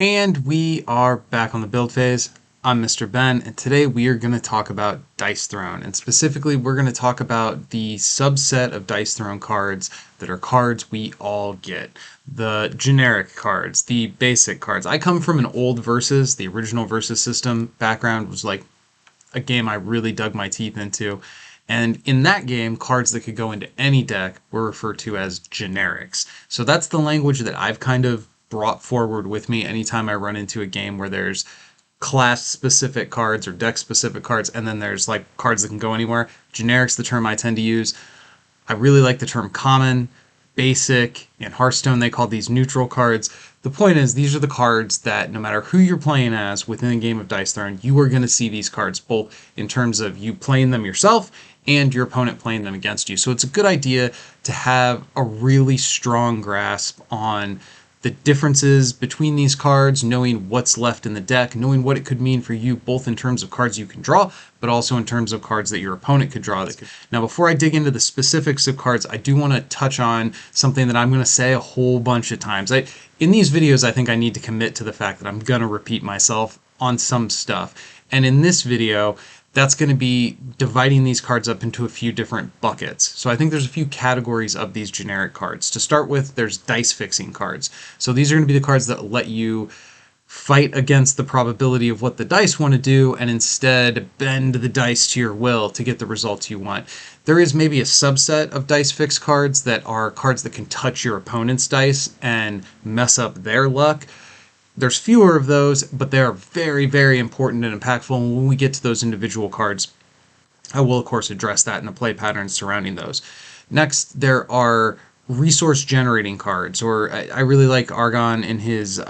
And we are back on the build phase. I'm Mr. Ben, and today we are going to talk about Dice Throne. And specifically, we're going to talk about the subset of Dice Throne cards that are cards we all get. The generic cards, the basic cards. I come from an old Versus, the original Versus system background was like a game I really dug my teeth into. And in that game, cards that could go into any deck were referred to as generics. So that's the language that I've kind of brought forward with me anytime I run into a game where there's class specific cards or deck specific cards, and then there's like cards that can go anywhere. Generic's the term I tend to use. I really like the term common, basic. In Hearthstone, they call these neutral cards. The point is, these are the cards that no matter who you're playing as within a game of Dice Throne, you are going to see these cards both in terms of you playing them yourself and your opponent playing them against you. So it's a good idea to have a really strong grasp on the differences between these cards, knowing what's left in the deck, knowing what it could mean for you, both in terms of cards you can draw, but also in terms of cards that your opponent could draw. Now, before I dig into the specifics of cards, I do want to touch on something that I'm going to say a whole bunch of times. In these videos, I think I need to commit to the fact that I'm going to repeat myself on some stuff. And in this video, that's going to be dividing these cards up into a few different buckets. So I think there's a few categories of these generic cards. To start with, there's dice fixing cards. So these are going to be the cards that let you fight against the probability of what the dice want to do and instead bend the dice to your will to get the results you want. There is maybe a subset of dice fix cards that are cards that can touch your opponent's dice and mess up their luck. There's fewer of those, but they are very, very important and impactful. And when we get to those individual cards, I will, of course, address that in the play patterns surrounding those. Next, there are resource generating cards, or I really like Argon in his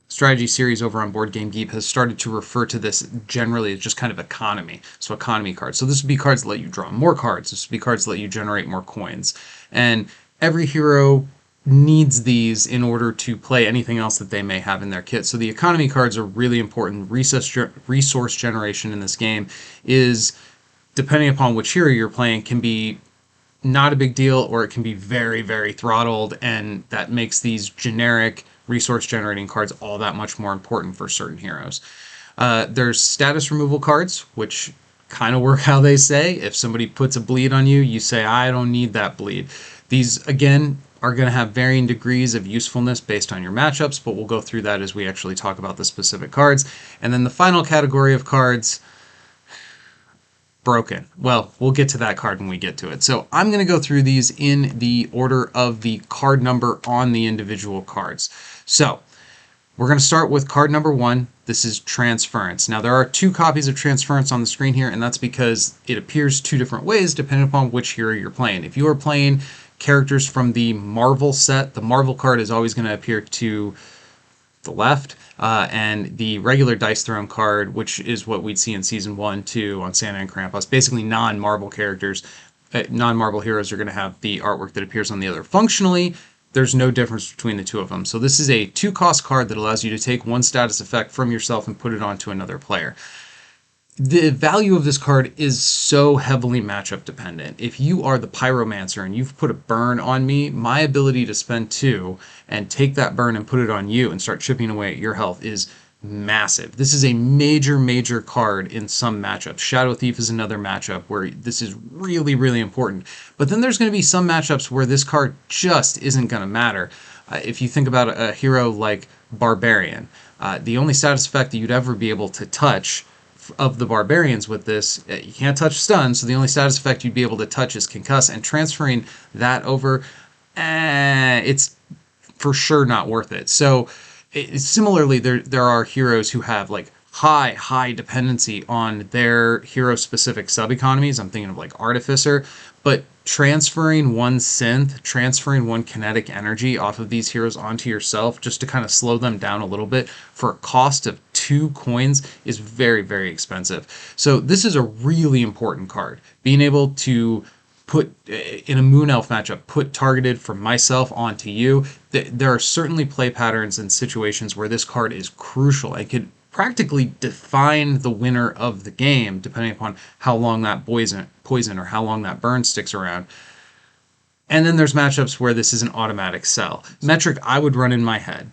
strategy series over on Board Game Geek has started to refer to this generally as just kind of economy. So economy cards. So this would be cards that let you draw more cards. This would be cards that let you generate more coins. And every hero needs these in order to play anything else that they may have in their kit. So the economy cards are really important. Resource generation in this game is, depending upon which hero you're playing, can be not a big deal or it can be very, very throttled, and that makes these generic resource generating cards all that much more important for certain heroes. There's status removal cards, which kind of work how they say. If somebody puts a bleed on you, you say, I don't need that bleed. These, again, are going to have varying degrees of usefulness based on your matchups, but we'll go through that as we actually talk about the specific cards. And then the final category of cards, broken. Well, we'll get to that card when we get to it. So I'm going to go through these in the order of the card number on the individual cards. So we're going to start with card number 1. This is Transference. Now, there are 2 copies of Transference on the screen here, and that's because it appears 2 different ways depending upon which hero you're playing. If you are playing characters from the Marvel set, the Marvel card is always going to appear to the left, and the regular Dice Throne card, which is what we'd see in Season 1, 2 on Santa and Krampus, basically non-Marvel characters, non-Marvel heroes are going to have the artwork that appears on the other. Functionally, there's no difference between the 2 of them. So this is a 2-cost card that allows you to take 1 status effect from yourself and put it onto another player. The value of this card is so heavily matchup dependent. If you are the Pyromancer and you've put a burn on me, my ability to spend 2 and take that burn and put it on you and start chipping away at your health is massive. This is a major, major card in some matchups. Shadow Thief is another matchup where this is really, really important. But then there's going to be some matchups where this card just isn't going to matter. If you think about a hero like Barbarian, the only status effect that you'd ever be able to touch of the barbarians with this, you can't touch stun, so the only status effect you'd be able to touch is concuss, and transferring that over, it's for sure not worth it. So similarly, there are heroes who have like high dependency on their hero specific sub economies. I'm thinking of like Artificer, but transferring 1 synth, transferring 1 kinetic energy off of these heroes onto yourself just to kind of slow them down a little bit for a cost of 2 coins is very, very expensive. So this is a really important card. Being able to put, in a Moon Elf matchup, put targeted from myself onto you. There are certainly play patterns and situations where this card is crucial. It could practically define the winner of the game, depending upon how long that poison or how long that burn sticks around. And then there's matchups where this is an automatic sell. Metric I would run in my head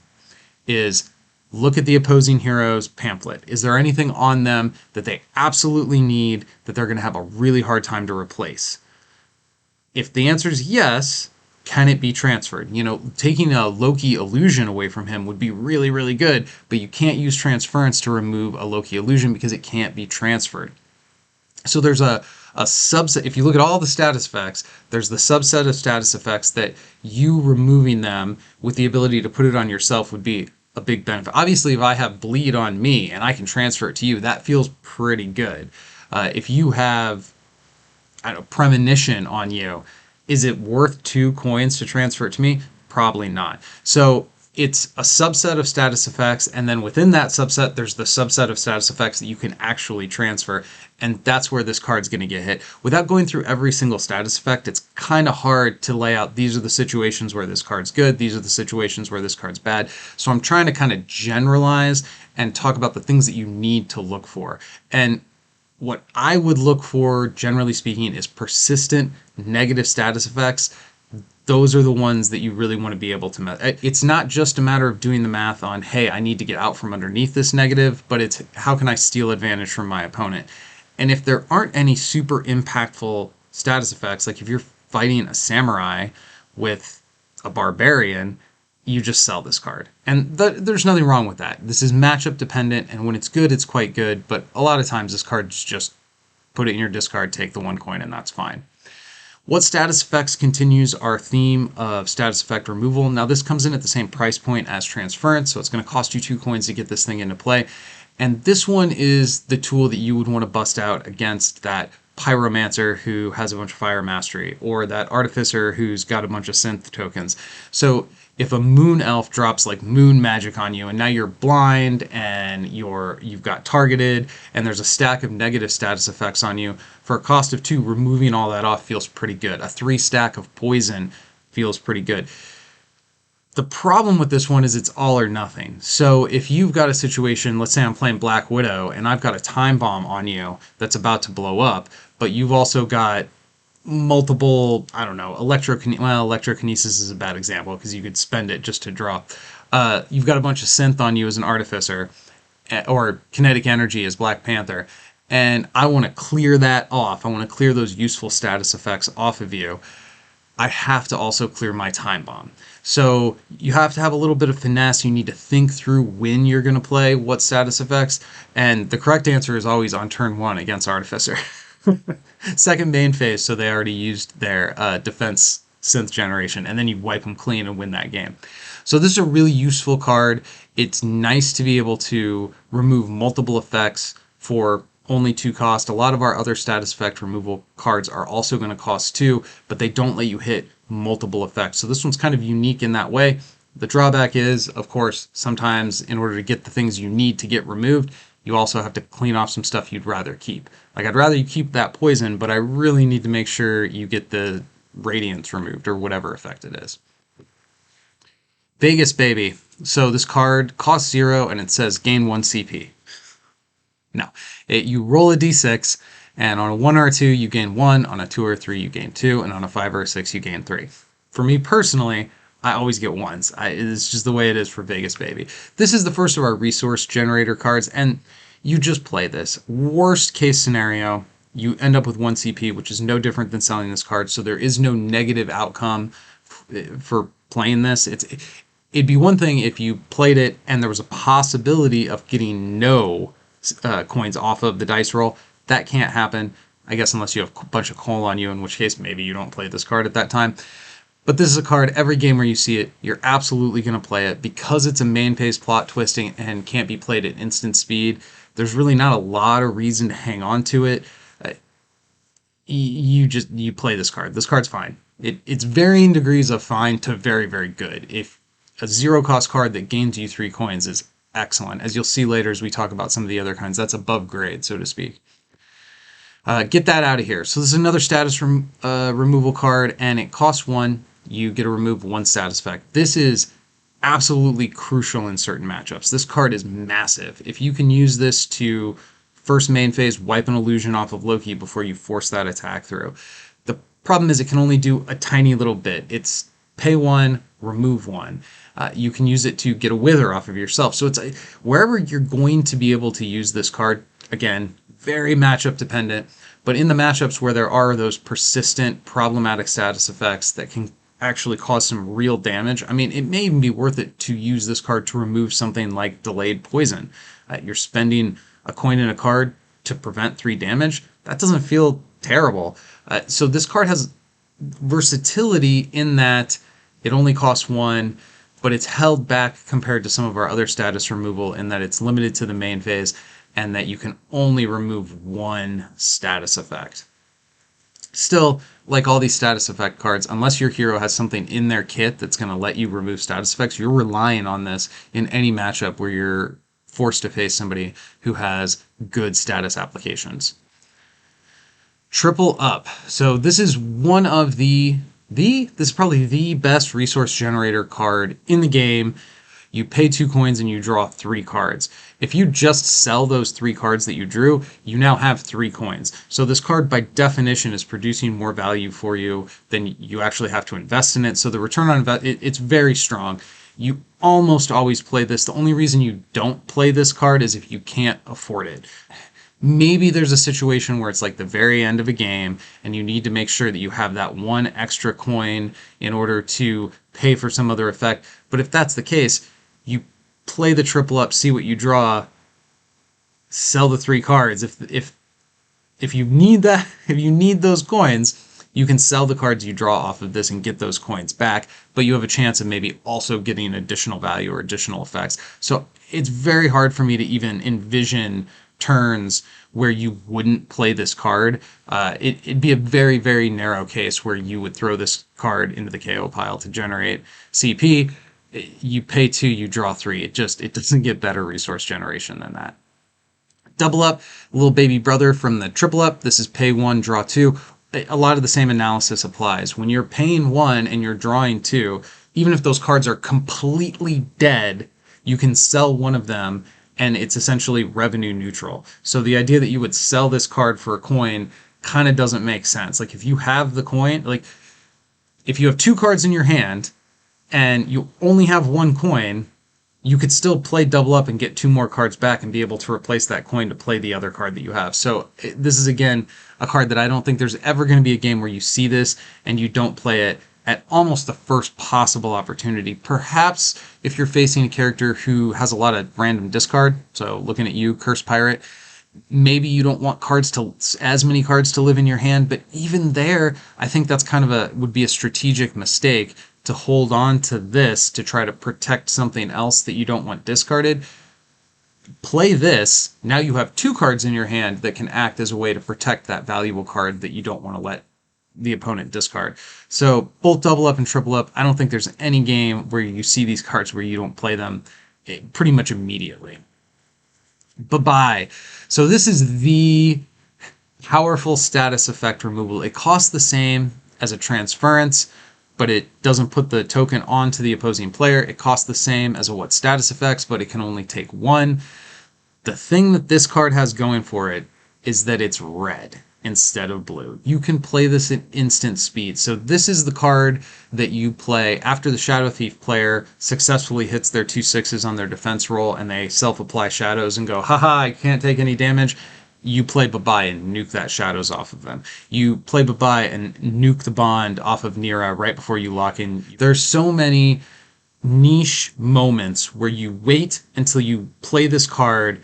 is look at the opposing hero's pamphlet. Is there anything on them that they absolutely need that they're going to have a really hard time to replace? If the answer is yes, can it be transferred? You know, taking a Loki illusion away from him would be really, really good, but you can't use transference to remove a Loki illusion because it can't be transferred. So there's a subset. If you look at all the status effects, there's the subset of status effects that you removing them with the ability to put it on yourself would be a big benefit. Obviously, if I have bleed on me and I can transfer it to you, that feels pretty good. If you have, I don't know, premonition on you, is it worth 2 coins to transfer it to me? Probably not. So it's a subset of status effects, and then within that subset, there's the subset of status effects that you can actually transfer, and that's where this card's going to get hit. Without going through every single status effect, it's kind of hard to lay out, these are the situations where this card's good, these are the situations where this card's bad. So I'm trying to kind of generalize and talk about the things that you need to look for. And what I would look for, generally speaking, is persistent negative status effects. Those are the ones that you really want to be able to. It's not just a matter of doing the math on, hey, I need to get out from underneath this negative, but it's how can I steal advantage from my opponent? And if there aren't any super impactful status effects, like if you're fighting a samurai with a barbarian, you just sell this card. And there's nothing wrong with that. This is matchup dependent, and when it's good, it's quite good, but a lot of times this card's just put it in your discard, take the 1 coin, and that's fine. What status effects continues our theme of status effect removal? Now this comes in at the same price point as transference, so it's going to cost you 2 coins to get this thing into play. And this one is the tool that you would want to bust out against that pyromancer who has a bunch of fire mastery, or that artificer who's got a bunch of synth tokens. So if a moon elf drops like moon magic on you and now you're blind and you've got targeted and there's a stack of negative status effects on you, for a cost of 2, removing all that off feels pretty good. A 3 stack of poison feels pretty good. The problem with this one is it's all or nothing. So if you've got a situation, let's say I'm playing Black Widow and I've got a time bomb on you that's about to blow up, but you've also got multiple, I don't know, electrokinesis is a bad example because you could spend it just to draw. You've got a bunch of synth on you as an artificer, or kinetic energy as Black Panther, and I want to clear that off. I want to clear those useful status effects off of you. I have to also clear my time bomb. So you have to have a little bit of finesse. You need to think through when you're going to play what status effects, and the correct answer is always on turn 1 against Artificer. Second main phase, so they already used their defense synth generation, and then you wipe them clean and win that game. So this is a really useful card. It's nice to be able to remove multiple effects for only 2 cost. A lot of our other status effect removal cards are also going to cost 2, but they don't let you hit multiple effects. So this one's kind of unique in that way. The drawback is, of course, sometimes in order to get the things you need to get removed, you also have to clean off some stuff you'd rather keep. Like, I'd rather you keep that poison, but I really need to make sure you get the radiance removed or whatever effect it is. Vegas, baby. So this card costs 0 and it says gain 1 CP. No, you roll a d6, and on a 1 or a 2 you gain 1, on a 2 or a 3 you gain 2, and on a 5 or a 6 you gain 3. For me personally, I always get 1s. It's just the way it is for Vegas, baby. This is the first of our resource generator cards, and you just play this. Worst case scenario, you end up with 1 CP, which is no different than selling this card, so there is no negative outcome for playing this. It'd be one thing if you played it and there was a possibility of getting no coins off of the dice roll. That can't happen, I guess, unless you have a bunch of coal on you, in which case maybe you don't play this card at that time. But this is a card, every game where you see it, you're absolutely going to play it. Because it's a main phase plot twisting and can't be played at instant speed, there's really not a lot of reason to hang on to it. You play this card. This card's fine. It's varying degrees of fine to very, very good. If a 0 cost card that gains you 3 coins is excellent. As you'll see later as we talk about some of the other kinds, that's above grade, so to speak. Get that out of here. So this is another status removal card, and it costs 1. You get to remove 1 status effect. This is absolutely crucial in certain matchups. This card is massive. If you can use this to first main phase, wipe an illusion off of Loki before you force that attack through. The problem is it can only do a tiny little bit. It's pay 1, remove one. You can use it to get a wither off of yourself. So it's wherever you're going to be able to use this card, again, very matchup dependent, but in the matchups where there are those persistent problematic status effects that can actually cause some real damage, I mean, it may even be worth it to use this card to remove something like delayed poison. You're spending a coin in a card to prevent 3 damage. That doesn't feel terrible. So this card has versatility in that it only costs 1, but it's held back compared to some of our other status removal in that it's limited to the main phase and that you can only remove 1 status effect. Still, like all these status effect cards, unless your hero has something in their kit that's going to let you remove status effects, you're relying on this in any matchup where you're forced to face somebody who has good status applications. Triple Up. So this is one of this is probably the best resource generator card in the game. You pay 2 coins and you draw 3 cards. If you just sell those 3 cards that you drew, you now have 3 coins. So this card by definition is producing more value for you than you actually have to invest in it. So the return on investment, it's very strong. You almost always play this. The only reason you don't play this card is if you can't afford it. Maybe there's a situation where it's like the very end of a game and you need to make sure that you have that 1 extra coin in order to pay for some other effect. But if that's the case, you play the triple up, see what you draw, sell the 3 cards. If you need that, if you need those coins, you can sell the cards you draw off of this and get those coins back, but you have a chance of maybe also getting additional value or additional effects. So it's very hard for me to even envision turns where you wouldn't play this card. It'd be a very, very narrow case where you would throw this card into the KO pile to generate CP. You pay 2, you draw 3. It doesn't get better resource generation than that. Double Up, little baby brother from the triple up. This is pay 1, draw 2. A lot of the same analysis applies. When you're paying 1 and you're drawing 2, even if those cards are completely dead, you can sell one of them and it's essentially revenue neutral. So the idea that you would sell this card for a coin kind of doesn't make sense. Like if you have the coin, like if you have 2 cards in your hand and you only have 1 coin, you could still play double up and get 2 more cards back and be able to replace that coin to play the other card that you have. So this is, again, a card that I don't think there's ever going to be a game where you see this and you don't play it at almost the first possible opportunity. Perhaps if you're facing a character who has a lot of random discard, so looking at you, Curse Pirate, maybe you don't want as many cards to live in your hand, but even there, I think that's kind of would be a strategic mistake to hold on to this to try to protect something else that you don't want discarded. Play this, now you have 2 cards in your hand that can act as a way to protect that valuable card that you don't want to let the opponent discard. So both double up and triple up, I don't think there's any game where you see these cards where you don't play them pretty much immediately. Bye-bye. So this is the powerful status effect removal. It costs the same as a transference, but it doesn't put the token onto the opposing player. It costs the same as a what status effects, but it can only take 1. The thing that this card has going for it is that it's red instead of blue. You can play this at instant speed. So this is the card that you play after the Shadow Thief player successfully hits their 2 6s on their defense roll and they self-apply shadows and go, haha, I can't take any damage. You play bye-bye and nuke that shadows off of them. You play bye-bye and nuke the bond off of Nira right before you lock in. There's so many niche moments where you wait until you play this card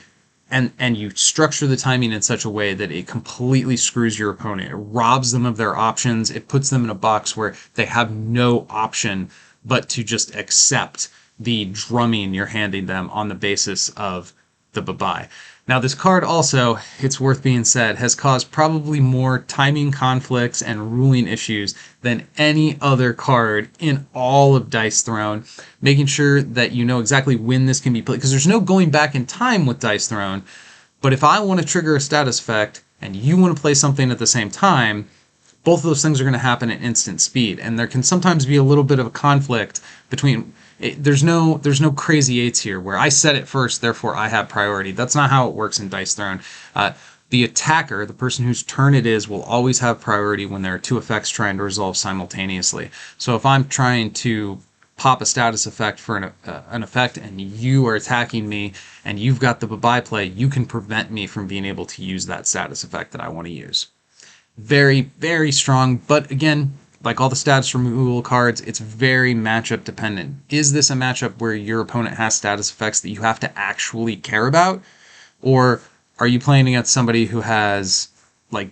and you structure the timing in such a way that it completely screws your opponent. It robs them of their options. It puts them in a box where they have no option but to just accept the drumming you're handing them on the basis of the bye-bye. Now this card also, it's worth being said, has caused probably more timing conflicts and ruling issues than any other card in all of Dice Throne, making sure that you know exactly when this can be played, because there's no going back in time with Dice Throne, but if I want to trigger a status effect and you want to play something at the same time, both of those things are going to happen at instant speed, and there can sometimes be a little bit of a conflict between. There's no crazy eights here where I set it first, therefore I have priority. That's not how it works in Dice Throne. The attacker, the person whose turn it is, will always have priority when there are 2 effects trying to resolve simultaneously. So if I'm trying to pop a status effect for an effect and you are attacking me and you've got the bye-bye play, you can prevent me from being able to use that status effect that I want to use. Very, very strong, but again, like all the status removal cards, it's very matchup dependent. Is this a matchup where your opponent has status effects that you have to actually care about? Or are you playing against somebody who has, like,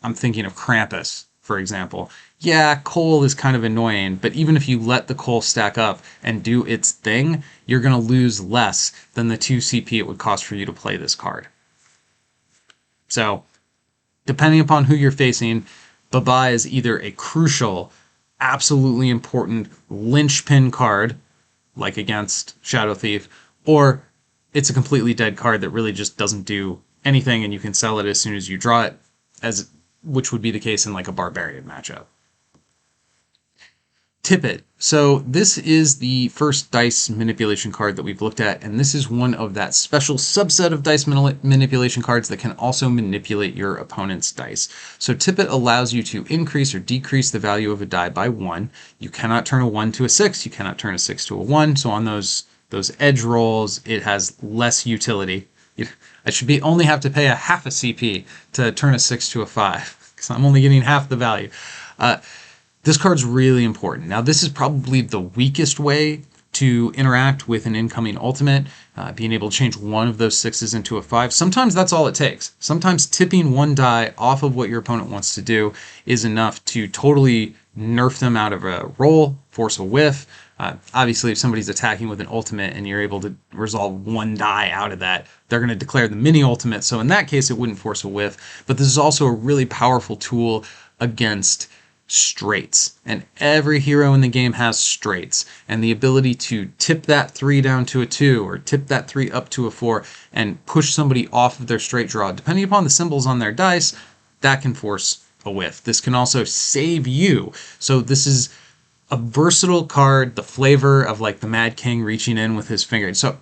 I'm thinking of Krampus, for example. Yeah, coal is kind of annoying, but even if you let the coal stack up and do its thing, you're going to lose less than the 2 CP it would cost for you to play this card. So, depending upon who you're facing, Bye-bye is either a crucial, absolutely important linchpin card, like against Shadow Thief, or it's a completely dead card that really just doesn't do anything and you can sell it as soon as you draw it, as which would be the case in like a Barbarian matchup. Tippet. So this is the first dice manipulation card that we've looked at, and this is one of that special subset of dice manipulation cards that can also manipulate your opponent's dice. So Tippet allows you to increase or decrease the value of a die by 1. You cannot turn a 1 to a 6, you cannot turn a 6 to a 1, so on those edge rolls, it has less utility. I should only have to pay a half a CP to turn a 6 to a 5, because I'm only getting half the value. This card's really important. Now, this is probably the weakest way to interact with an incoming ultimate, being able to change one of those 6s into a 5. Sometimes that's all it takes. Sometimes tipping one die off of what your opponent wants to do is enough to totally nerf them out of a roll, force a whiff. Obviously, if somebody's attacking with an ultimate and you're able to resolve one die out of that, they're going to declare the mini ultimate. So in that case, it wouldn't force a whiff. But this is also a really powerful tool against straights, and every hero in the game has straights, and the ability to tip that 3 down to a 2 or tip that 3 up to a 4 and push somebody off of their straight draw, depending upon the symbols on their dice, that can force a whiff. This can also save you. So this is a versatile card, the flavor of like the Mad King reaching in with his finger. So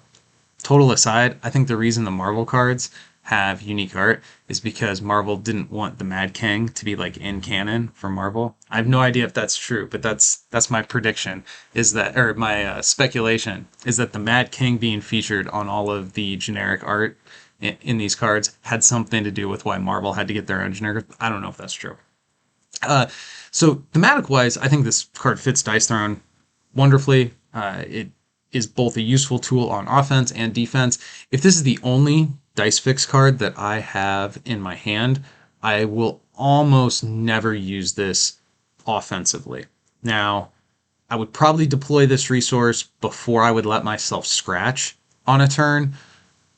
total aside, I think the reason the Marvel cards have unique art is because Marvel didn't want the Mad King to be like in canon for Marvel. I have no idea if that's true, but that's my prediction, is that, or my speculation is that the Mad King being featured on all of the generic art in these cards had something to do with why Marvel had to get their own generic. I don't know if that's true. So thematic wise, I think this card fits Dice Throne wonderfully. It is both a useful tool on offense and defense. If this is the only Dice Fix card that I have in my hand, I will almost never use this offensively. Now, I would probably deploy this resource before I would let myself scratch on a turn,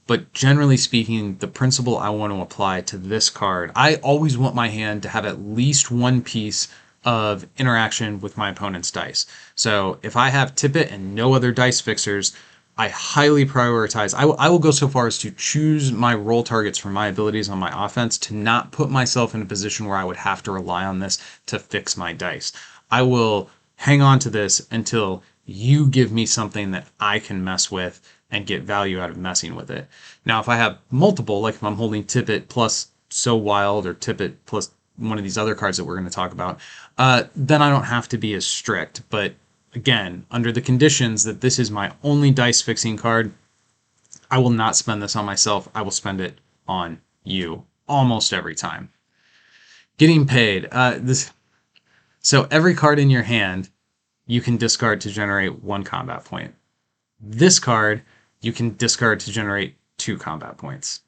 but generally speaking, the principle I want to apply to this card, I always want my hand to have at least one piece of interaction with my opponent's dice. So if I have Tippet and no other dice fixers, I highly prioritize. I will go so far as to choose my roll targets for my abilities on my offense to not put myself in a position where I would have to rely on this to fix my dice. I will hang on to this until you give me something that I can mess with and get value out of messing with it. Now, if I have multiple, like if I'm holding Tippet plus So Wild or Tippet plus one of these other cards that we're going to talk about, then I don't have to be as strict. But again, under the conditions that this is my only dice fixing card, I will not spend this on myself. I will spend it on you almost every time. Getting paid. So every card in your hand, you can discard to generate 1 combat point. This card, you can discard to generate 2 combat points.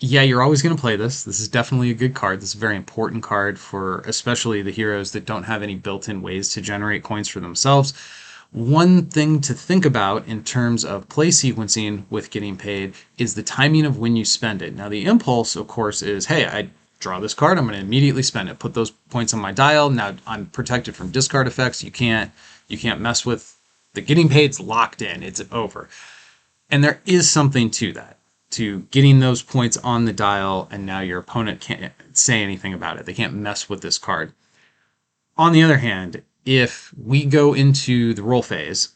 Yeah, you're always going to play this. This is definitely a good card. This is a very important card for especially the heroes that don't have any built-in ways to generate coins for themselves. One thing to think about in terms of play sequencing with getting paid is the timing of when you spend it. Now, the impulse, of course, is, hey, I draw this card, I'm going to immediately spend it. Put those points on my dial. Now, I'm protected from discard effects. You can't mess with the getting paid's locked in. It's over. And there is something to that, to getting those points on the dial, and now your opponent can't say anything about it. They can't mess with this card. On the other hand, if we go into the roll phase,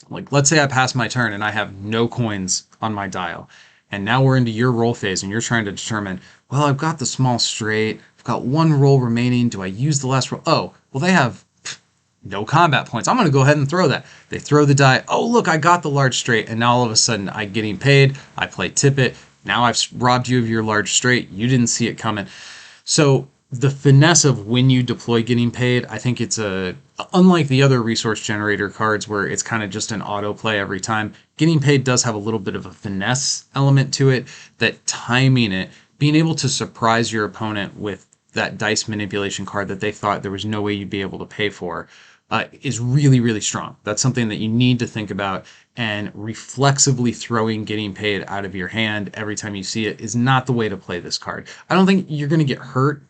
like let's say I pass my turn and I have no coins on my dial, and now we're into your roll phase and you're trying to determine, well, I've got the small straight, I've got one roll remaining. Do I use the last roll? Oh, well, they have no combat points. I'm going to go ahead and throw that. They throw the die. Oh, look, I got the large straight. And now all of a sudden I'm getting paid. I play tip it. Now I've robbed you of your large straight. You didn't see it coming. So the finesse of when you deploy getting paid, I think it's unlike the other resource generator cards where it's kind of just an auto play every time. Getting paid does have a little bit of a finesse element to it, that timing it, being able to surprise your opponent with that dice manipulation card that they thought there was no way you'd be able to pay for, is really, really strong. That's something that you need to think about, and reflexively throwing getting paid out of your hand every time you see it is not the way to play this card. I don't think you're going to get hurt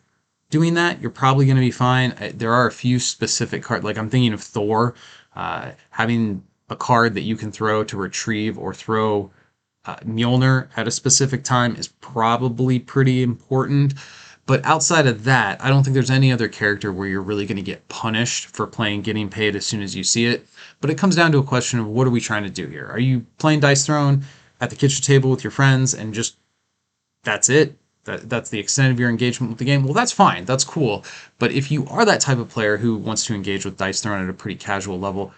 doing that. You're probably going to be fine. There are a few specific cards, like I'm thinking of Thor, having a card that you can throw to retrieve or throw Mjolnir at a specific time is probably pretty important. But outside of that, I don't think there's any other character where you're really going to get punished for playing getting paid as soon as you see it. But it comes down to a question of, what are we trying to do here? Are you playing Dice Throne at the kitchen table with your friends and just that's it? That's the extent of your engagement with the game? Well, that's fine. That's cool. But if you are that type of player who wants to engage with Dice Throne at a pretty casual level,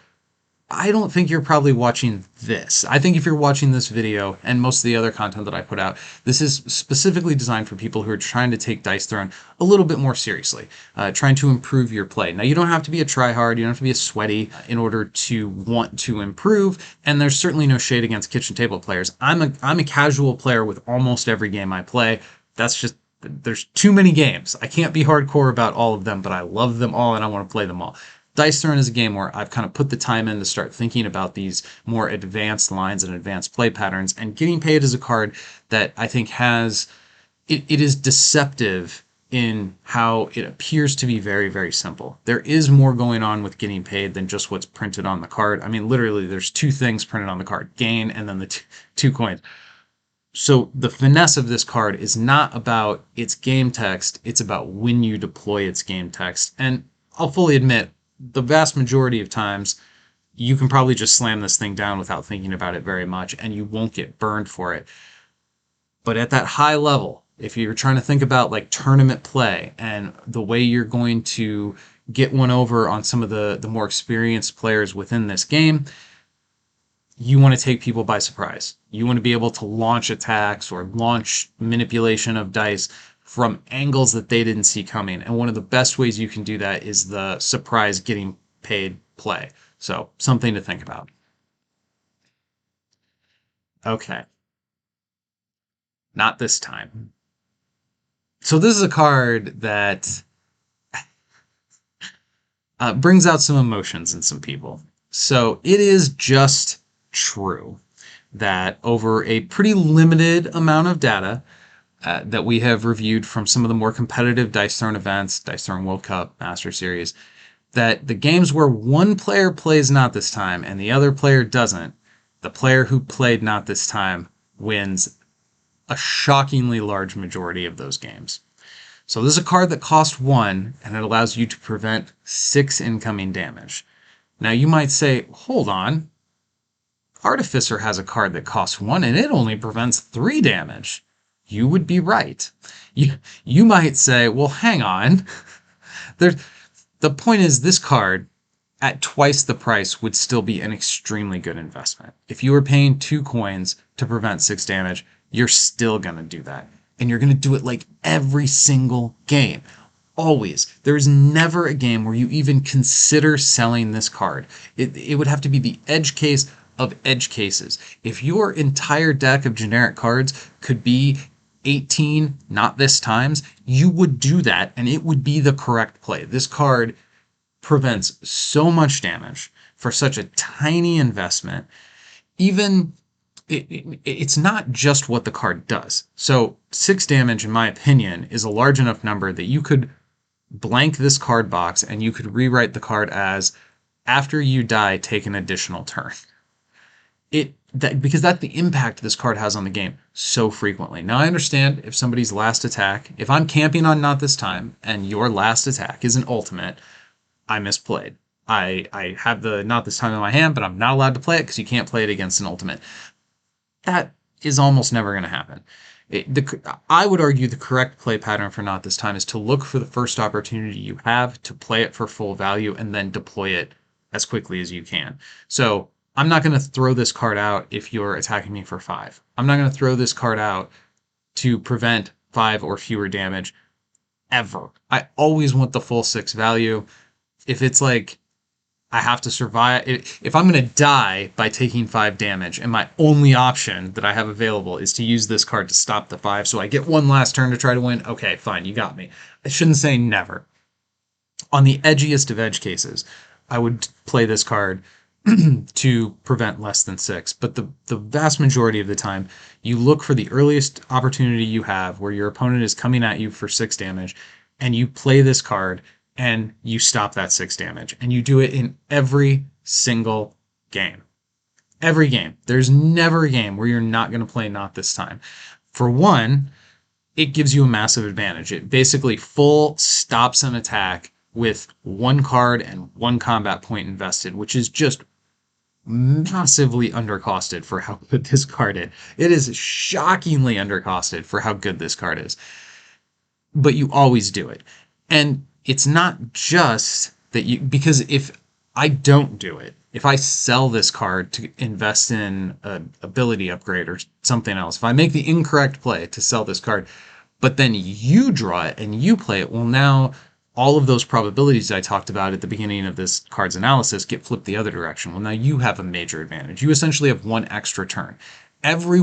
I don't think you're probably watching this. I think if you're watching this video and most of the other content that I put out, this is specifically designed for people who are trying to take Dice Throne a little bit more seriously, trying to improve your play. Now, you don't have to be a tryhard, you don't have to be a sweaty in order to want to improve, and there's certainly no shade against kitchen table players. I'm a casual player with almost every game I play. That's just, there's too many games. I can't be hardcore about all of them, but I love them all and I want to play them all. Dice Throne is a game where I've kind of put the time in to start thinking about these more advanced lines and advanced play patterns, and Getting Paid is a card that I think has, it is deceptive in how it appears to be very, very simple. There is more going on with Getting Paid than just what's printed on the card. I mean, literally, there's two things printed on the card, gain and then the two coins. So the finesse of this card is not about its game text, it's about when you deploy its game text. And I'll fully admit, the vast majority of times, you can probably just slam this thing down without thinking about it very much, and you won't get burned for it. But at that high level, if you're trying to think about like tournament play and the way you're going to get one over on some of the more experienced players within this game, you want to take people by surprise. You want to be able to launch attacks or launch manipulation of dice from angles that they didn't see coming. And one of the best ways you can do that is the surprise getting paid play. So something to think about. Okay. Not this time. So this is a card that brings out some emotions in some people. So it is just true that over a pretty limited amount of data, that we have reviewed from some of the more competitive Dice Throne events, Dice Throne World Cup, Master Series, that the games where one player plays not this time and the other player doesn't, the player who played not this time wins a shockingly large majority of those games. So this is a card that costs 1, and it allows you to prevent 6 incoming damage. Now you might say, hold on, Artificer has a card that costs 1 and it only prevents 3 damage. You would be right. You might say, well, hang on. The point is, this card at twice the price would still be an extremely good investment. If you were paying 2 coins to prevent 6 damage, you're still going to do that. And you're going to do it like every single game. Always. There's never a game where you even consider selling this card. It would have to be the edge case of edge cases. If your entire deck of generic cards could be 18 not this times, you would do that and it would be the correct play. This card prevents so much damage for such a tiny investment. Even it's not just what the card does. So 6 damage, in my opinion, is a large enough number that you could blank this card box and you could rewrite the card as, after you die, take an additional turn. Because that's the impact this card has on the game so frequently. Now, I understand if somebody's last attack, if I'm camping on not this time and your last attack is an ultimate, I misplayed. I have the not this time in my hand, but I'm not allowed to play it because you can't play it against an ultimate. That is almost never going to happen. I would argue the correct play pattern for Not This Time is to look for the first opportunity you have to play it for full value and then deploy it as quickly as you can. So I'm not going to throw this card out if you're attacking me for 5. I'm not going to throw this card out to prevent 5 or fewer damage ever. I always want the full 6 value. If it's like I have to survive, if I'm going to die by taking 5 damage and my only option that I have available is to use this card to stop the 5 so I get one last turn to try to win, okay, fine, you got me. I shouldn't say never. On the edgiest of edge cases, I would play this card to prevent less than 6. But the vast majority of the time, you look for the earliest opportunity you have where your opponent is coming at you for 6 damage, and you play this card and you stop that 6 damage. And you do it in every single game. Every game. There's never a game where you're not going to play Not This Time. For one, it gives you a massive advantage. It basically full stops an attack with 1 card and 1 combat point invested, which is just massively undercosted for how good this card is. It is shockingly undercosted for how good this card is. But you always do it. And it's not just that you, because if I don't do it, if I sell this card to invest in an ability upgrade or something else, if I make the incorrect play to sell this card, but then you draw it and you play it, well, now all of those probabilities I talked about at the beginning of this card's analysis get flipped the other direction. Well, now you have a major advantage. You essentially have 1 extra turn. Every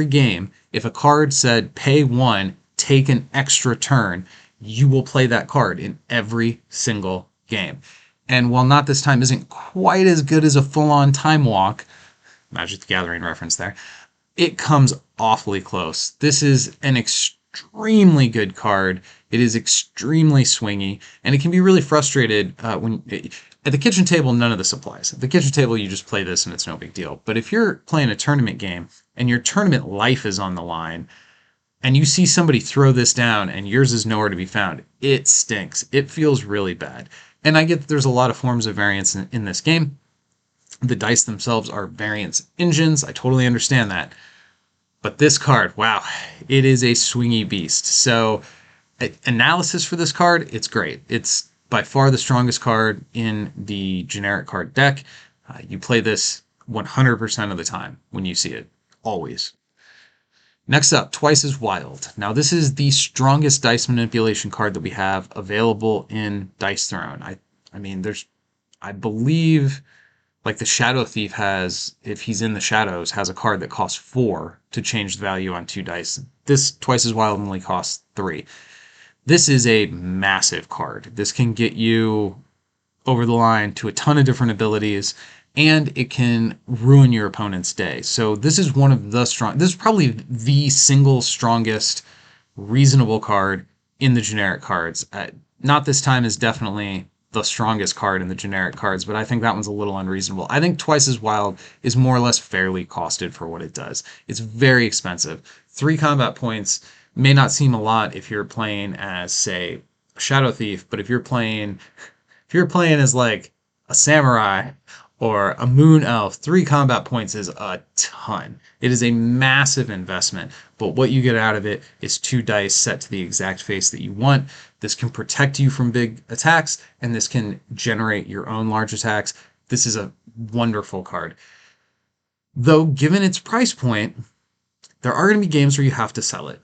game, if a card said pay 1, take an extra turn, you will play that card in every single game. And while Not This Time isn't quite as good as a full-on Time Walk, Magic the Gathering reference there, it comes awfully close. This is an extremely good card. It is extremely swingy, and it can be really frustrated at the kitchen table. None of this applies. At the kitchen table, you just play this and it's no big deal. But if you're playing a tournament game and your tournament life is on the line, and you see somebody throw this down and yours is nowhere to be found, it stinks. It feels really bad. And I get that there's a lot of forms of variance in this game. The dice themselves are variance engines. I totally understand that. But this card, wow, it is a swingy beast. So analysis for this card, it's great. It's by far the strongest card in the generic card deck. You play this 100% of the time when you see it, always. Next up, Twice as Wild. Now, this is the strongest dice manipulation card that we have available in Dice Throne. I mean, I believe, like the Shadow Thief has, if he's in the shadows, has a card that costs 4 to change the value on 2 dice. This Twice as Wild only costs 3. This is a massive card. This can get you over the line to a ton of different abilities, and it can ruin your opponent's day. So this is one of the this is probably the single strongest reasonable card in the generic cards. Not This Time is definitely the strongest card in the generic cards, but I think that one's a little unreasonable. I think Twice as Wild is more or less fairly costed for what it does. It's very expensive. 3 combat points may not seem a lot if you're playing as, say, a Shadow Thief, but if you're playing as like a samurai or a moon elf, 3 combat points is a ton. It is a massive investment, but what you get out of it is 2 dice set to the exact face that you want. This can protect you from big attacks, and this can generate your own large attacks. This is a wonderful card. Though, given its price point, there are going to be games where you have to sell it.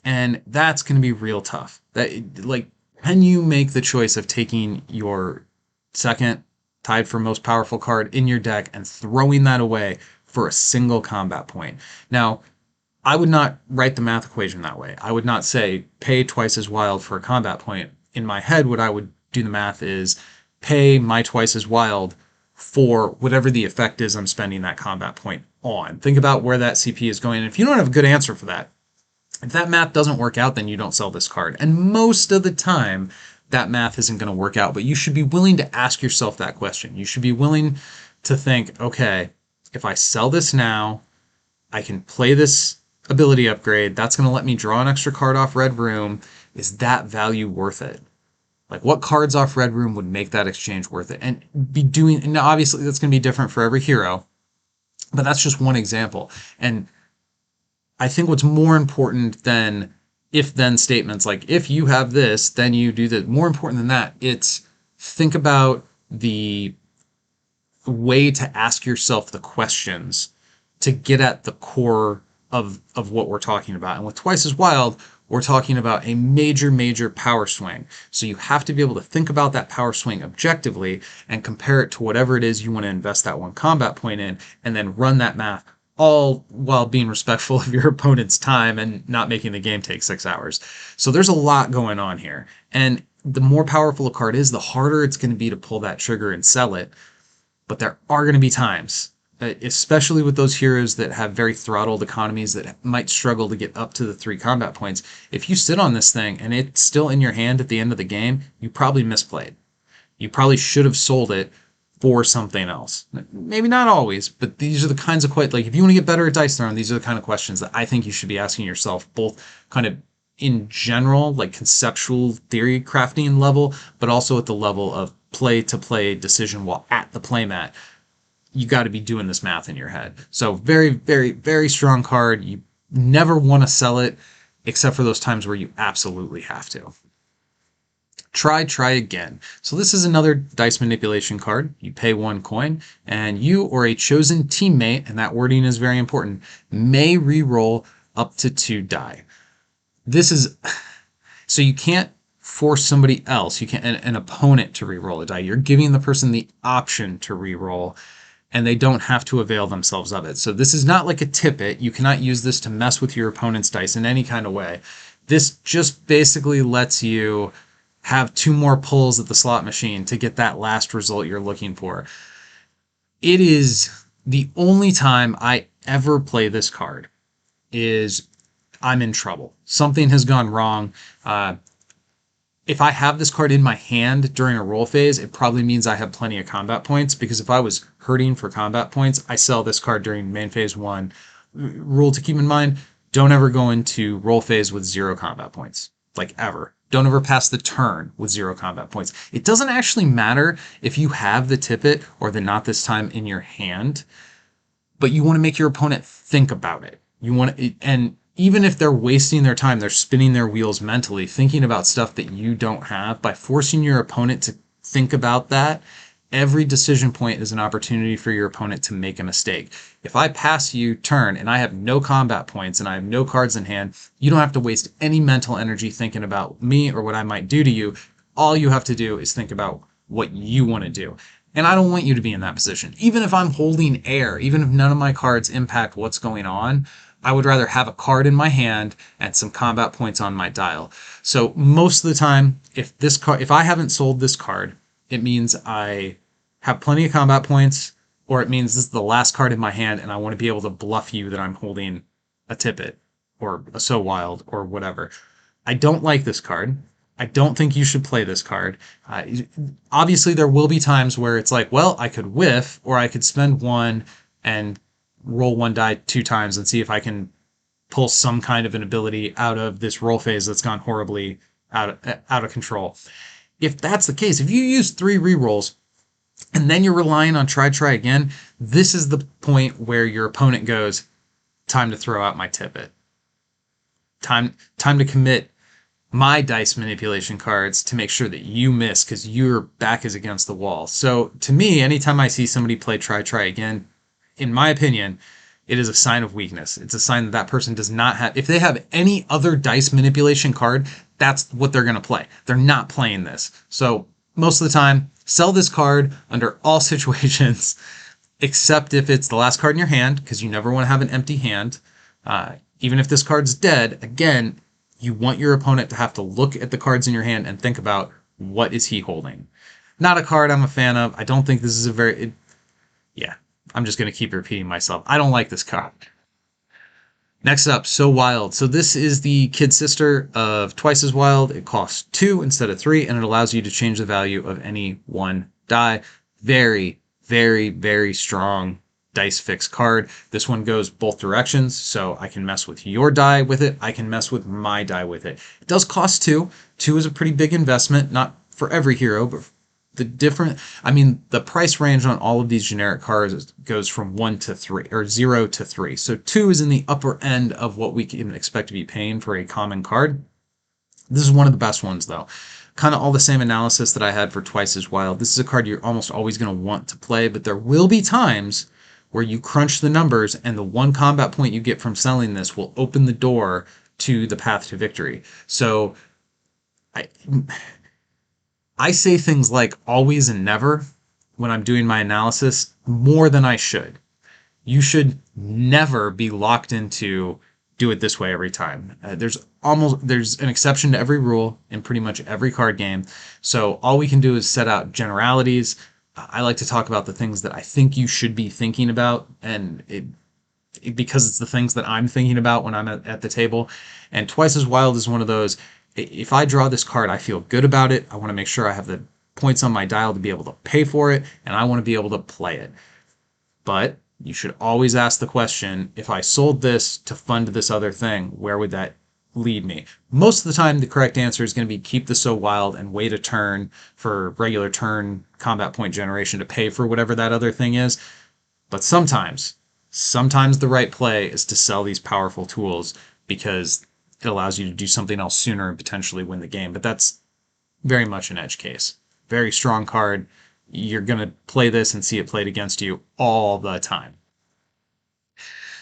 And that's going to be real tough. Can you make the choice of taking your second tied for most powerful card in your deck and throwing that away for a single combat point? Now, I would not write the math equation that way. I would not say pay Twice as Wild for a combat point. In my head, what I would do the math is pay my Twice as Wild for whatever the effect is I'm spending that combat point on. Think about where that CP is going. And if you don't have a good answer for that, if that math doesn't work out, then you don't sell this card. And most of the time, that math isn't going to work out. But you should be willing to ask yourself that question. You should be willing to think, okay, if I sell this now, I can play this ability upgrade. That's going to let me draw an extra card off Red Room. Is that value worth it? Like, what cards off Red Room would make that exchange worth it? And now obviously that's going to be different for every hero, but that's just one example. And I think what's more important than if then statements like if you have this, then you do that. More important than that, it's think about the way to ask yourself the questions to get at the core of what we're talking about. And with Twice as Wild, we're talking about a major power swing. So you have to be able to think about that power swing objectively and compare it to whatever it is you want to invest that one combat point in, and then run that math all while being respectful of your opponent's time and not making the game take 6 hours. So there's a lot going on here. And the more powerful a card is, the harder it's going to be to pull that trigger and sell it. But there are going to be times, especially with those heroes that have very throttled economies that might struggle to get up to the 3 combat points. If you sit on this thing and it's still in your hand at the end of the game, you probably misplayed. You probably should have sold it for something else. Maybe not always, but these are the kinds of questions, like if you want to get better at dice throwing, these are the kind of questions that I think you should be asking yourself, both kind of in general, like conceptual theory crafting level, but also at the level of play to play decision while at the playmat. You got to be doing this math in your head. So very strong card. You never want to sell it except for those times where you absolutely have to. Try again. So this is another dice manipulation card. You pay 1 coin, and you or a chosen teammate, and that wording is very important, may re-roll up to 2 die. This is, so you can't force somebody else, you can't, an opponent to re-roll a die. You're giving the person the option to re-roll, and they don't have to avail themselves of it. So this is not like a tippet. You cannot use this to mess with your opponent's dice in any kind of way. This just basically lets you have 2 more pulls at the slot machine to get that last result you're looking for. It is the only time I ever play this card is I'm in trouble. Something has gone wrong. If I have this card in my hand during a roll phase, it probably means I have plenty of combat points, because if I was hurting for combat points, I sell this card during main phase 1. Rule to keep in mind, don't ever go into roll phase with 0 combat points. Like ever. Don't ever pass the turn with 0 combat points. It doesn't actually matter if you have the tippet or the not this time in your hand, but you want to make your opponent think about it. You want to, and even if they're wasting their time, they're spinning their wheels mentally, thinking about stuff that you don't have, by forcing your opponent to think about that, every decision point is an opportunity for your opponent to make a mistake. If I pass you turn and I have no combat points and I have no cards in hand, you don't have to waste any mental energy thinking about me or what I might do to you. All you have to do is think about what you want to do. And I don't want you to be in that position. Even if I'm holding air, even if none of my cards impact what's going on, I would rather have a card in my hand and some combat points on my dial. So most of the time, if I haven't sold this card, it means I have plenty of combat points, or it means this is the last card in my hand and I want to be able to bluff you that I'm holding a tippet or a So Wild or whatever. I don't like this card. I don't think you should play this card. Obviously, there will be times where it's like, well, I could whiff, or I could spend 1 and roll 1 die 2 times and see if I can pull some kind of an ability out of this roll phase that's gone horribly out of control. If that's the case, if you use 3 rerolls and then you're relying on try again, this is the point where your opponent goes, time to throw out my tippet. Time to commit my dice manipulation cards to make sure that you miss, because your back is against the wall. So to me, anytime I see somebody play try again, in my opinion, it is a sign of weakness. It's a sign that that person does not have, if they have any other dice manipulation card, that's what they're going to play. They're not playing this. So most of the time, sell this card under all situations, except if it's the last card in your hand, because you never want to have an empty hand. Even if this card's dead, again, you want your opponent to have to look at the cards in your hand and think about, what is he holding? Not a card I'm a fan of. I don't think this is a very... I'm just going to keep repeating myself. I don't like this card. Next up, So Wild. So this is the kid sister of Twice as Wild. It costs 2 instead of 3, and it allows you to change the value of any 1 die. Very strong dice fix card. This one goes both directions, so I can mess with your die with it. I can mess with my die with it. It does cost 2. 2 is a pretty big investment, not for every hero, but the price range on all of these generic cards goes from 1 to 3, or 0 to 3. So 2 is in the upper end of what we can expect to be paying for a common card. This is one of the best ones, though. Kind of all the same analysis that I had for Twice as Wild. This is a card you're almost always going to want to play, but there will be times where you crunch the numbers and the one combat point you get from selling this will open the door to the path to victory. So I, I say things like always and never when I'm doing my analysis more than I should. You should never be locked into do it this way every time. There's an exception to every rule in pretty much every card game. So all we can do is set out generalities. I like to talk about the things that I think you should be thinking about, and because it's the things that I'm thinking about when I'm at the table. And Twice as Wild is one of those. If I draw this card, I feel good about it. I want to make sure I have the points on my dial to be able to pay for it, and I want to be able to play it. But you should always ask the question, if I sold this to fund this other thing, where would that lead me? Most of the time, the correct answer is going to be keep the So Wild and wait a turn for regular turn combat point generation to pay for whatever that other thing is. But sometimes the right play is to sell these powerful tools because it allows you to do something else sooner and potentially win the game. But that's very much an edge case. Very strong card. You're going to play this and see it played against you all the time.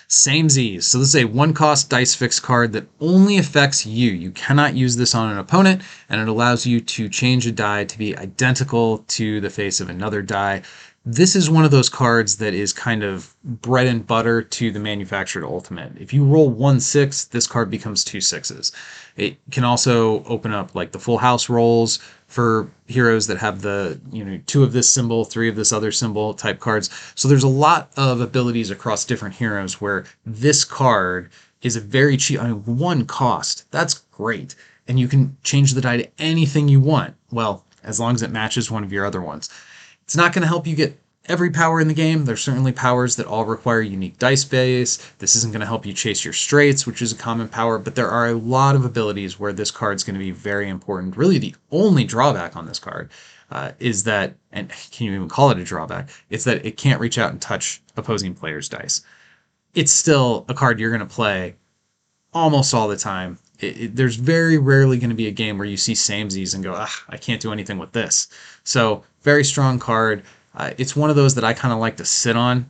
Samesies. So this is a one-cost dice fix card that only affects you. You cannot use this on an opponent, and it allows you to change a die to be identical to the face of another die. This is one of those cards that is kind of bread and butter to the manufactured ultimate. If you roll 1-6, this card becomes 2 6s. It can also open up like the full house rolls for heroes that have the 2 of this symbol, 3 of this other symbol type cards. So there's a lot of abilities across different heroes where this card is a very cheap, 1 cost. That's great. And you can change the die to anything you want. Well, as long as it matches one of your other ones. It's not going to help you get every power in the game. There's certainly powers that all require unique dice base. This isn't going to help you chase your straights, which is a common power, but there are a lot of abilities where this card's going to be very important. Really, the only drawback on this card is that, and can you even call it a drawback, it's that it can't reach out and touch opposing players' dice. It's still a card you're going to play almost all the time. There's very rarely going to be a game where you see samesies and go, I can't do anything with this. So very strong card. It's one of those that I kind of like to sit on.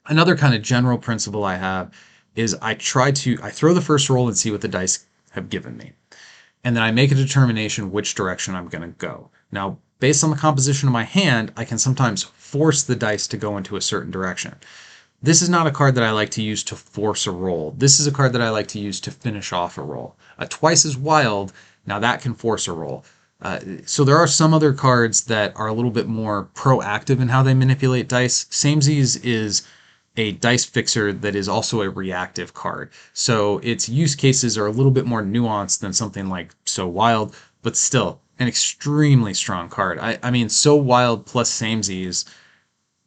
Another kind of general principle I have is I throw the first roll and see what the dice have given me. And then I make a determination which direction I'm going to go. Now, based on the composition of my hand, I can sometimes force the dice to go into a certain direction. This is not a card that I like to use to force a roll. This is a card that I like to use to finish off a roll. Twice as Wild, now that can force a roll. So there are some other cards that are a little bit more proactive in how they manipulate dice. Samesies is a dice fixer that is also a reactive card. So its use cases are a little bit more nuanced than something like So Wild, but still an extremely strong card. I mean, So Wild plus Samesies,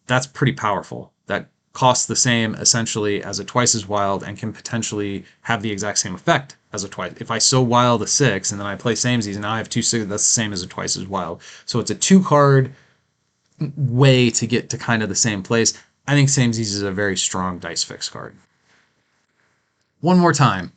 that's pretty powerful. That costs the same essentially as a Twice as Wild and can potentially have the exact same effect as a Twice. If I So Wild a 6 and then I play Samesies and now I have 2 6, that's the same as a Twice as Wild. So it's a 2-card way to get to kind of the same place. I think Samesies is a very strong dice fix card. One more time.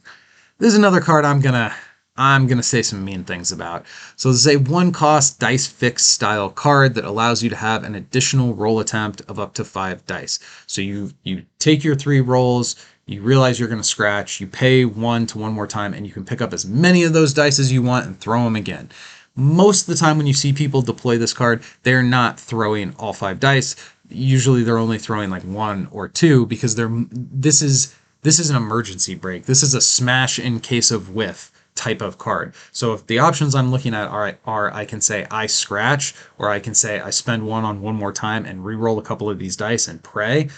This is another card I'm gonna say some mean things about. So this is a 1-cost dice fix style card that allows you to have an additional roll attempt of up to 5 dice. So you take your 3 rolls, you realize you're going to scratch, you pay 1 to 1 more time, and you can pick up as many of those dice as you want and throw them again. Most of the time when you see people deploy this card, they're not throwing all 5 dice. Usually they're only throwing like 1 or 2 because this is an emergency break. This is a smash in case of whiff type of card. So if the options I'm looking at are I can say I scratch, or I can say I spend 1 on 1 more time and re-roll a couple of these dice and pray,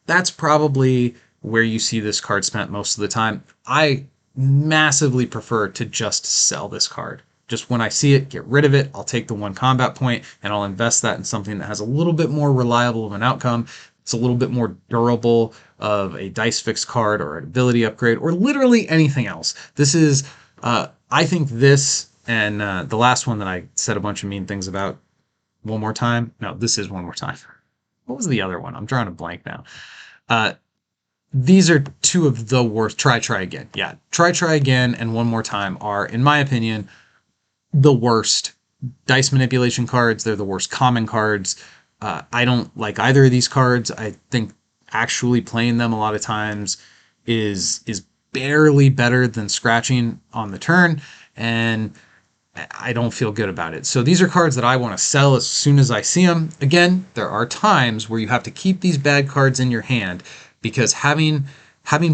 that's probably where you see this card spent most of the time. I massively prefer to just sell this card. Just when I see it, get rid of it. I'll take the 1 combat point and I'll invest that in something that has a little bit more reliable of an outcome. It's a little bit more durable of a dice fix card or an ability upgrade or literally anything else. This is, I think this and the last one that I said a bunch of mean things about, One More Time. No, this is One More Time. What was the other one? I'm drawing a blank now. Uh, these are two of the worst. Try Again. Yeah, Try Again and One More Time are, in my opinion, the worst dice manipulation cards. They're the worst common cards. I don't like either of these cards. I think actually playing them a lot of times is barely better than scratching on the turn, and I don't feel good about it. So these are cards that I want to sell as soon as I see them. Again, there are times where you have to keep these bad cards in your hand because having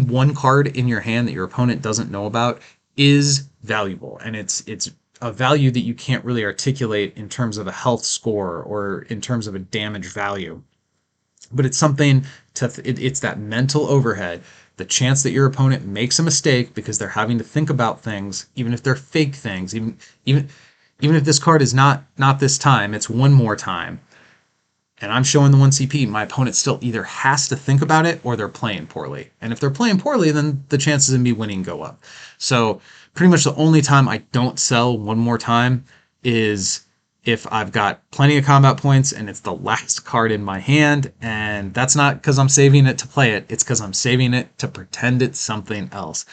one card in your hand that your opponent doesn't know about is valuable, and it's a value that you can't really articulate in terms of a health score or in terms of a damage value. But it's something it's that mental overhead, the chance that your opponent makes a mistake because they're having to think about things, even if they're fake things, even even if this card is not this time, it's One More Time, and I'm showing the 1 CP, my opponent still either has to think about it or they're playing poorly. And if they're playing poorly, then the chances of me winning go up. So pretty much the only time I don't sell One More Time is if I've got plenty of combat points and it's the last card in my hand, and that's not because I'm saving it to play it, it's because I'm saving it to pretend it's something else.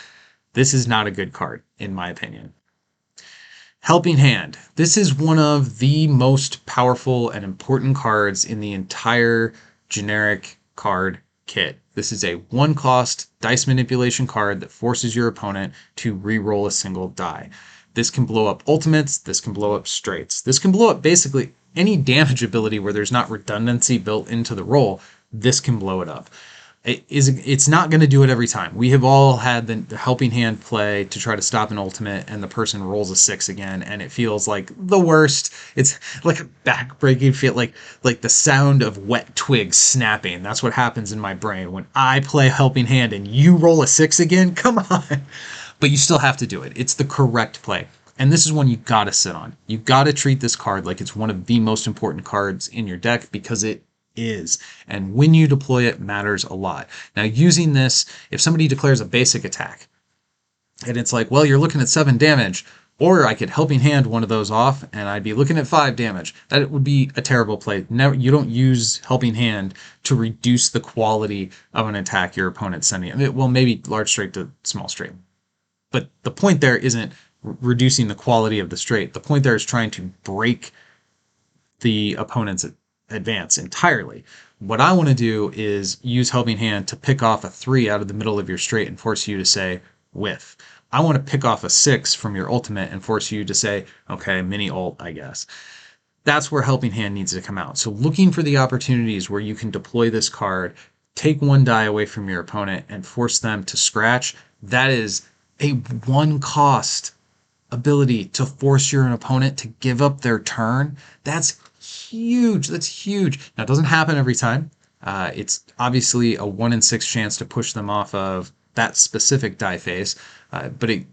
This is not a good card, in my opinion. Helping Hand. This is one of the most powerful and important cards in the entire generic card kit. This is a one-cost dice manipulation card that forces your opponent to re-roll a single die. This can blow up ultimates, this can blow up straights. This can blow up basically any damage ability where there's not redundancy built into the roll. This can blow it up. It's not going to do it every time. We have all had the helping hand play to try to stop an ultimate and the person rolls a 6 again and it feels like the worst. It's like a backbreaking feel, like the sound of wet twigs snapping. That's what happens in my brain when I play helping hand and you roll a 6 again. Come on. But you still have to do it. It's the correct play. And this is one you gotta sit on. You gotta treat this card like it's one of the most important cards in your deck because it is. And when you deploy it matters a lot. Now, using this, if somebody declares a basic attack, and it's like, well, you're looking at 7 damage, or I could helping hand one of those off, and I'd be looking at 5 damage. That would be a terrible play. Never, you don't use helping hand to reduce the quality of an attack your opponent's sending. Well, maybe large straight to small straight. But the point there isn't reducing the quality of the straight. The point there is trying to break the opponent's advance entirely. What I want to do is use helping hand to pick off a 3 out of the middle of your straight and force you to say whiff. I want to pick off a 6 from your ultimate and force you to say, okay, mini ult, I guess. That's where helping hand needs to come out. So looking for the opportunities where you can deploy this card, take 1 die away from your opponent and force them to scratch, that is a one cost ability to force your opponent to give up their turn. That's huge. That's huge. Now, it doesn't happen every time. It's obviously a 1 in 6 chance to push them off of that specific die phase, but it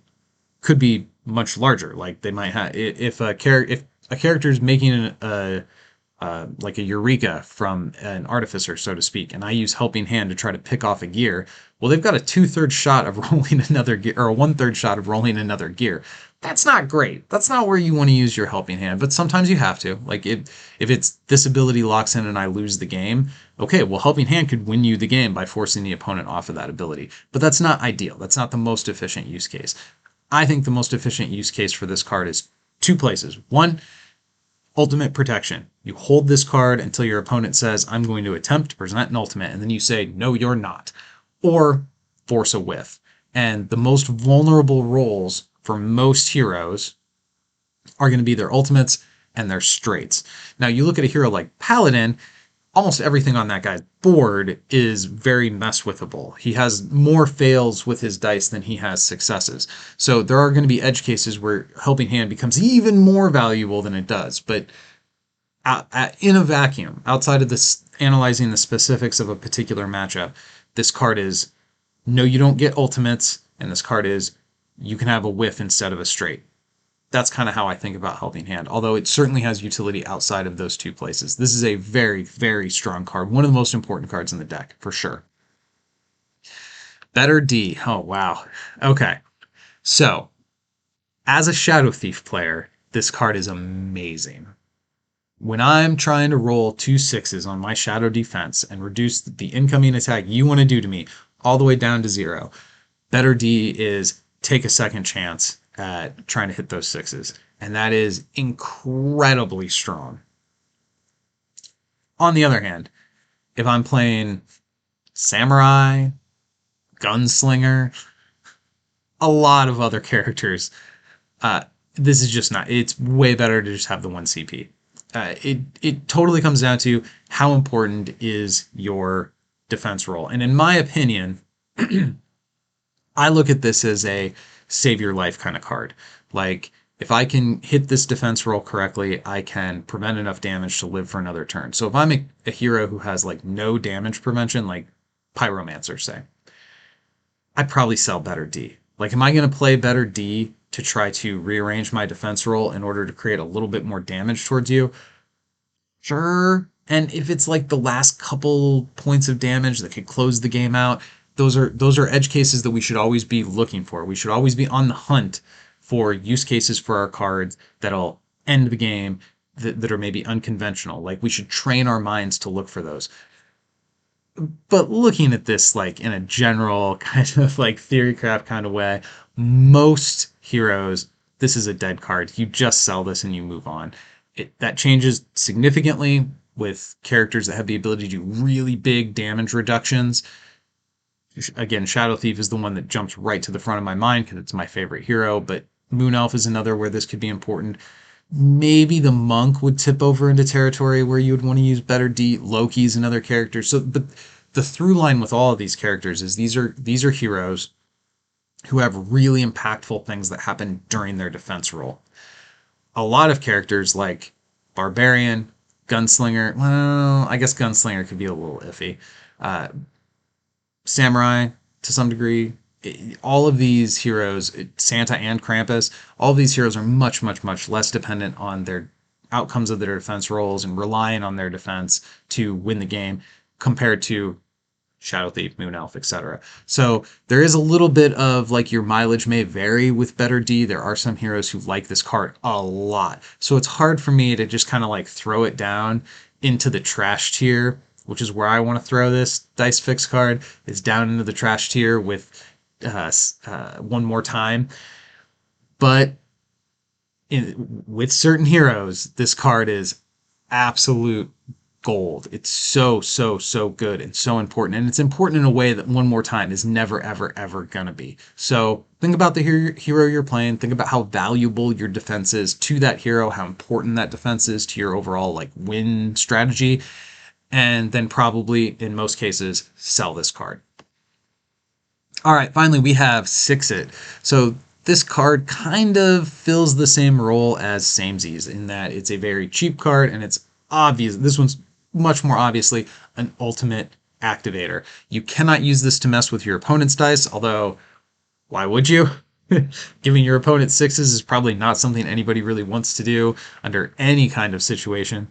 could be much larger. Like they might have, if a character is making like a Eureka from an Artificer, so to speak, and I use Helping Hand to try to pick off a gear, well, they've got a 2/3 shot of rolling another gear, or a 1/3 shot of rolling another gear. That's not great. That's not where you want to use your Helping Hand, but sometimes you have to. Like if it's this ability locks in and I lose the game, okay, well, Helping Hand could win you the game by forcing the opponent off of that ability. But that's not ideal. That's not the most efficient use case. I think the most efficient use case for this card is 2 places. One, ultimate protection. You hold this card until your opponent says, I'm going to attempt to present an ultimate, and then you say, no, you're not. Or force a whiff. And the most vulnerable rolls for most heroes are going to be their ultimates and their straights. Now, you look at a hero like Paladin, almost everything on that guy's board is very mess-withable. He has more fails with his dice than he has successes. So there are going to be edge cases where Helping Hand becomes even more valuable than it does. But in a vacuum, outside of this analyzing the specifics of a particular matchup, this card is, no, you don't get ultimates, and this card is, you can have a whiff instead of a straight. That's kind of how I think about Helping Hand, although it certainly has utility outside of those 2 places. This is a very, very strong card. One of the most important cards in the deck, for sure. Better D. Oh, wow. Okay. So, as a Shadow Thief player, this card is amazing. When I'm trying to roll 2 6s on my shadow defense and reduce the incoming attack you want to do to me all the way down to 0, better D is take a second chance at trying to hit those 6s. And that is incredibly strong. On the other hand, if I'm playing Samurai, Gunslinger, a lot of other characters, uh, this is just not, it's way better to just have the 1 CP. It totally comes down to how important is your defense roll. And in my opinion, I look at this as a save your life kind of card. Like, if I can hit this defense roll correctly, I can prevent enough damage to live for another turn. So if I'm a hero who has like no damage prevention, like Pyromancer, say, I'd probably sell better D. Like, am I going to play better D to try to rearrange my defense roll in order to create a little bit more damage towards you? Sure. And if it's like the last couple points of damage that could close the game out, those are edge cases that we should always be looking for. We should always be on the hunt for use cases for our cards that'll end the game that are maybe unconventional. Like, we should train our minds to look for those. But looking at this like in a general kind of like theory craft kind of way, most heroes, this is a dead card. You just sell this and you move on. That changes significantly with characters that have the ability to do really big damage reductions. Again, Shadow Thief is the one that jumps right to the front of my mind because it's my favorite hero, but Moon Elf is another where this could be important. Maybe the Monk would tip over into territory where you would want to use better D. Loki's another character. So, but the through line with all of these characters is these are heroes who have really impactful things that happen during their defense roll. A lot of characters like Barbarian, Gunslinger. Well, I guess Gunslinger could be a little iffy. Uh, Samurai to some degree. All of these heroes, Santa and Krampus, all of these heroes are much, much, much less dependent on their outcomes of their defense rolls and relying on their defense to win the game compared to Shadow Thief, Moon Elf, etc. So there is a little bit of like your mileage may vary with better D. There are some heroes who like this card a lot. So it's hard for me to just kind of like throw it down into the trash tier, which is where I want to throw this Dice Fix card, is down into the trash tier with one more time. But with certain heroes, this card is absolute gold. It's so, so, so good and so important. And it's important in a way that one more time is never, ever, ever going to be. So think about the hero you're playing. Think about how valuable your defense is to that hero, how important that defense is to your overall like win strategy. And then probably, in most cases, sell this card. All right, finally, we have Six It. So this card kind of fills the same role as Samesies in that it's a very cheap card and it's obvious. This one's much more obviously an ultimate activator. You cannot use this to mess with your opponent's dice, although why would you? Giving your opponent 6s is probably not something anybody really wants to do under any kind of situation.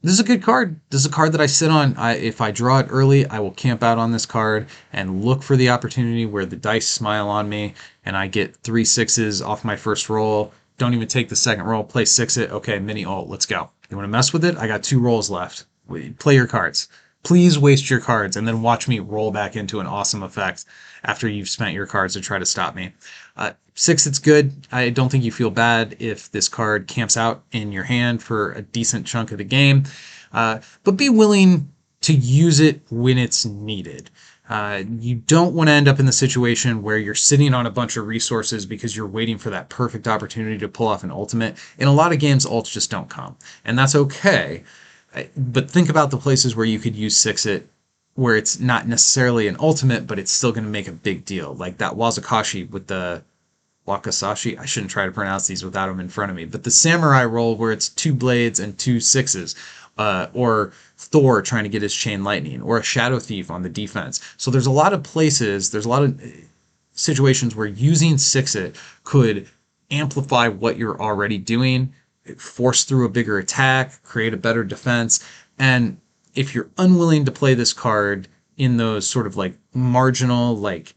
This is a good card. This is a card that I sit on. If I draw it early, I will camp out on this card and look for the opportunity where the dice smile on me and I get 3 6s off my first roll. Don't even take the second roll. Play 6 it. Okay, mini ult. Let's go. You want to mess with it? I got 2 rolls left. Play your cards. Please waste your cards and then watch me roll back into an awesome effect after you've spent your cards to try to stop me. 6, it's good. I don't think you feel bad if this card camps out in your hand for a decent chunk of the game, but be willing to use it when it's needed. You don't want to end up in the situation where you're sitting on a bunch of resources because you're waiting for that perfect opportunity to pull off an ultimate. In a lot of games, ults just don't come, and that's okay. But think about the places where you could use 6-it where it's not necessarily an ultimate, but it's still going to make a big deal. Like that Wazakashi with the Wakasashi. I shouldn't try to pronounce these without them in front of me. But the Samurai roll where it's 2 blades and 2 6s. Or Thor trying to get his chain lightning. Or a Shadow Thief on the defense. So there's a lot of places, there's a lot of situations where using 6-it could amplify what you're already doing, force through a bigger attack, create a better defense. And if you're unwilling to play this card in those sort of like marginal, like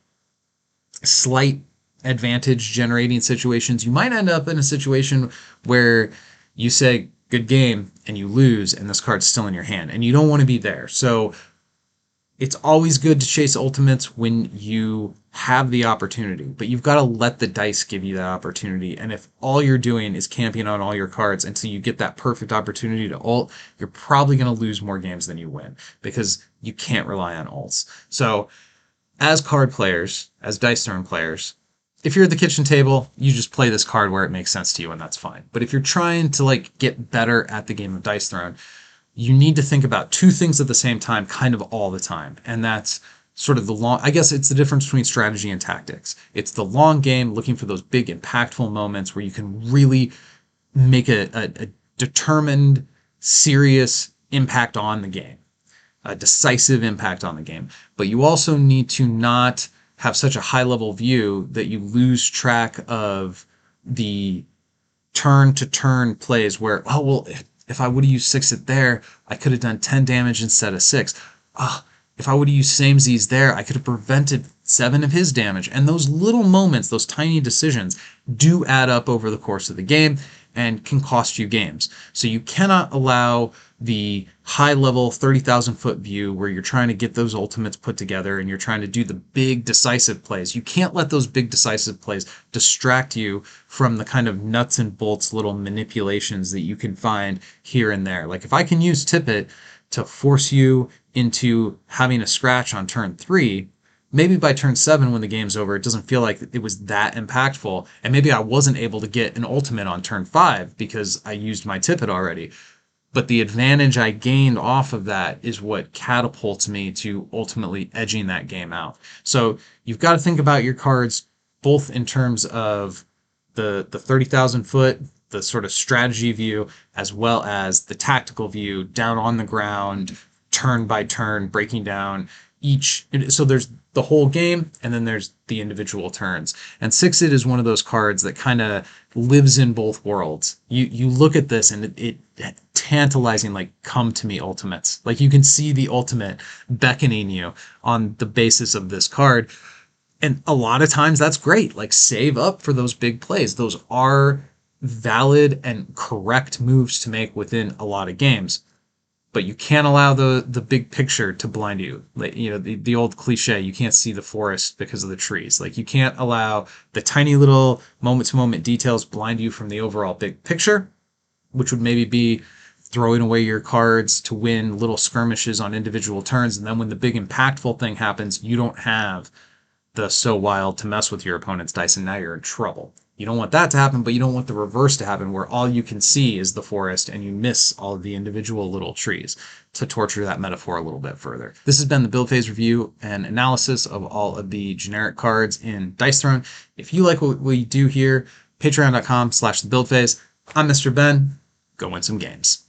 slight advantage generating situations, you might end up in a situation where you say, good game, and you lose, and this card's still in your hand, and you don't want to be there. So it's always good to chase ultimates when you have the opportunity, but you've got to let the dice give you that opportunity. And if all you're doing is camping on all your cards until you get that perfect opportunity to ult, you're probably going to lose more games than you win because you can't rely on ults. So as card players, as dice throwing players, if you're at the kitchen table, you just play this card where it makes sense to you, and that's fine. But if you're trying to like get better at the game of dice throwing, you need to think about two things at the same time, kind of all the time. And that's sort of the long, I guess it's the difference between strategy and tactics. It's the long game, looking for those big, impactful moments where you can really make a determined, serious impact on the game, a decisive impact on the game. But you also need to not have such a high level view that you lose track of the turn to turn plays where, oh, well, if I would have used 6 it there, I could have done 10 damage instead of 6. If I would have used samesies there, I could have prevented 7 of his damage. And those little moments, those tiny decisions, do add up over the course of the game and can cost you games. So you cannot allow the high level 30,000 foot view where you're trying to get those ultimates put together and you're trying to do the big decisive plays. You can't let those big decisive plays distract you from the kind of nuts and bolts little manipulations that you can find here and there. Like if I can use Tippet to force you into having a scratch on turn 3, maybe by turn 7 when the game's over, it doesn't feel like it was that impactful. And maybe I wasn't able to get an ultimate on turn 5 because I used my Tippet already. But the advantage I gained off of that is what catapults me to ultimately edging that game out. So you've got to think about your cards both in terms of the 30,000 foot, the sort of strategy view, as well as the tactical view down on the ground, turn by turn, breaking down each. So there's the whole game, and then there's the individual turns. And Six-It is one of those cards that kind of lives in both worlds. You look at this, and it tantalizing, like, come to me ultimates. Like, you can see the ultimate beckoning you on the basis of this card. And a lot of times that's great. Like, save up for those big plays. Those are valid and correct moves to make within a lot of games. But you can't allow the big picture to blind you. Like, you know, the old cliche, you can't see the forest because of the trees. Like, you can't allow the tiny little moment-to-moment details blind you from the overall big picture, which would maybe be throwing away your cards to win little skirmishes on individual turns, and then when the big impactful thing happens, you don't have the so wild to mess with your opponent's dice, and now you're in trouble. You don't want that to happen, but you don't want the reverse to happen where all you can see is the forest and you miss all of the individual little trees, to torture that metaphor a little bit further. This has been the build phase review and analysis of all of the generic cards in Dice Throne. If you like what we do here, patreon.com/thebuildphase. I'm Mr. Ben. Go win some games.